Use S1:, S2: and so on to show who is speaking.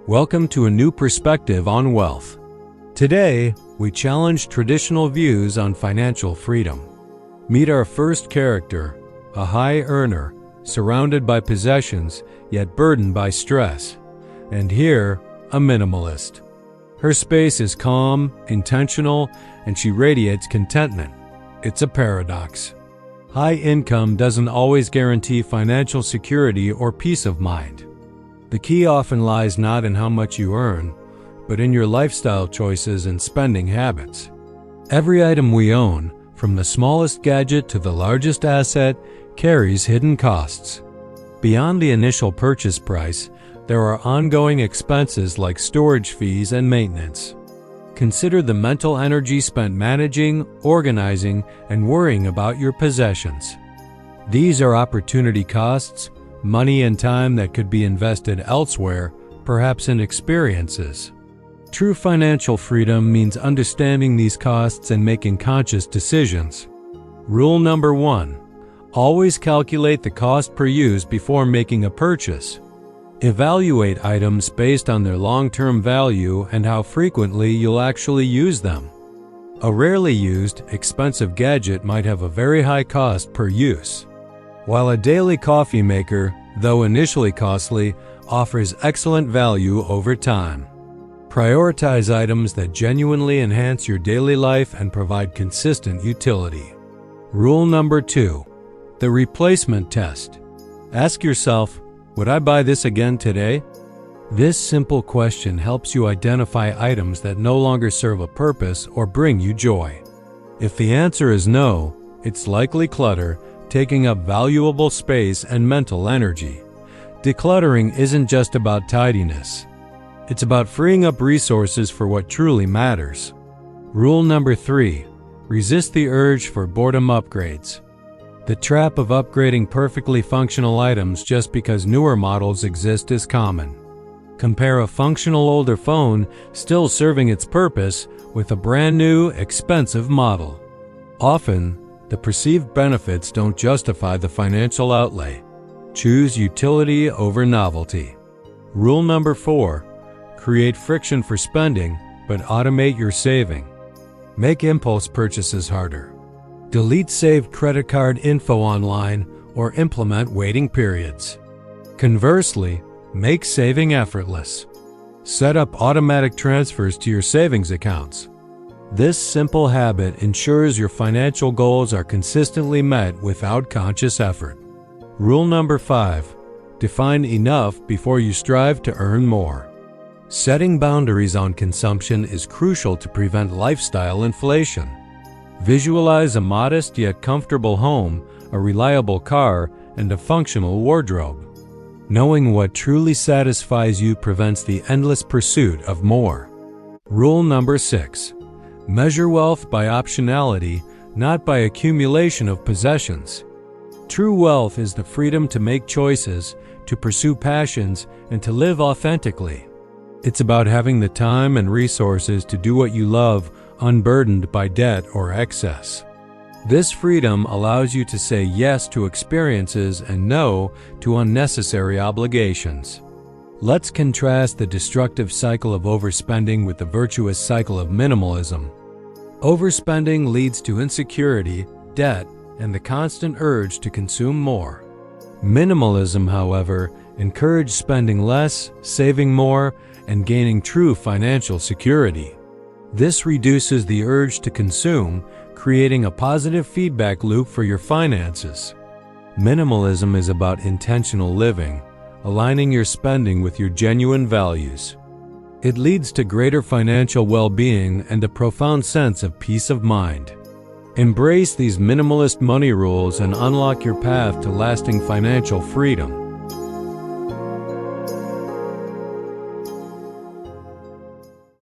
S1: Welcome to a new perspective on wealth. Today, we challenge traditional views on financial freedom. Meet our first character, a high earner, surrounded by possessions, yet burdened by stress. And here, a minimalist. Her space is calm, intentional, and she radiates contentment. It's a paradox. High income doesn't always guarantee financial security or peace of mind. The key often lies not in how much you earn, but in your lifestyle choices and spending habits. Every item we own, from the smallest gadget to the largest asset, carries hidden costs. Beyond the initial purchase price, there are ongoing expenses like storage fees and maintenance. Consider the mental energy spent managing, organizing, and worrying about your possessions. These are opportunity costs, money and time that could be invested elsewhere, perhaps in experiences. True financial freedom means understanding these costs and making conscious decisions. Rule number 1. Always calculate the cost per use before making a purchase. Evaluate items based on their long-term value and how frequently you'll actually use them. A rarely used, expensive gadget might have a very high cost per use, while a daily coffee maker, though initially costly, offers excellent value over time. Prioritize items that genuinely enhance your daily life and provide consistent utility. Rule number 2. The replacement test. Ask yourself, would I buy this again today? This simple question helps you identify items that no longer serve a purpose or bring you joy. If the answer is no, it's likely clutter, taking up valuable space and mental energy. Decluttering isn't just about tidiness. It's about freeing up resources for what truly matters. Rule number 3. Resist the urge for boredom upgrades. The trap of upgrading perfectly functional items just because newer models exist is common. Compare a functional older phone, still serving its purpose, with a brand new, expensive model. Often, the perceived benefits don't justify the financial outlay. Choose utility over novelty. Rule number 4. Create friction for spending, but automate your saving. Make impulse purchases harder. Delete saved credit card info online or implement waiting periods. Conversely, make saving effortless. Set up automatic transfers to your savings accounts. This simple habit ensures your financial goals are consistently met without conscious effort. Rule number 5. Define enough before you strive to earn more. Setting boundaries on consumption is crucial to prevent lifestyle inflation. Visualize a modest yet comfortable home, a reliable car, and a functional wardrobe. Knowing what truly satisfies you prevents the endless pursuit of more. Rule number 6. Measure wealth by optionality, not by accumulation of possessions. True wealth is the freedom to make choices, to pursue passions, and to live authentically. It's about having the time and resources to do what you love, unburdened by debt or excess. This freedom allows you to say yes to experiences and no to unnecessary obligations. Let's contrast the destructive cycle of overspending with the virtuous cycle of minimalism. Overspending leads to insecurity, debt, and the constant urge to consume more. Minimalism, however, encourages spending less, saving more, and gaining true financial security. This reduces the urge to consume, creating a positive feedback loop for your finances. Minimalism is about intentional living, aligning your spending with your genuine values. It leads to greater financial well-being and a profound sense of peace of mind. Embrace these minimalist money rules and unlock your path to lasting financial freedom.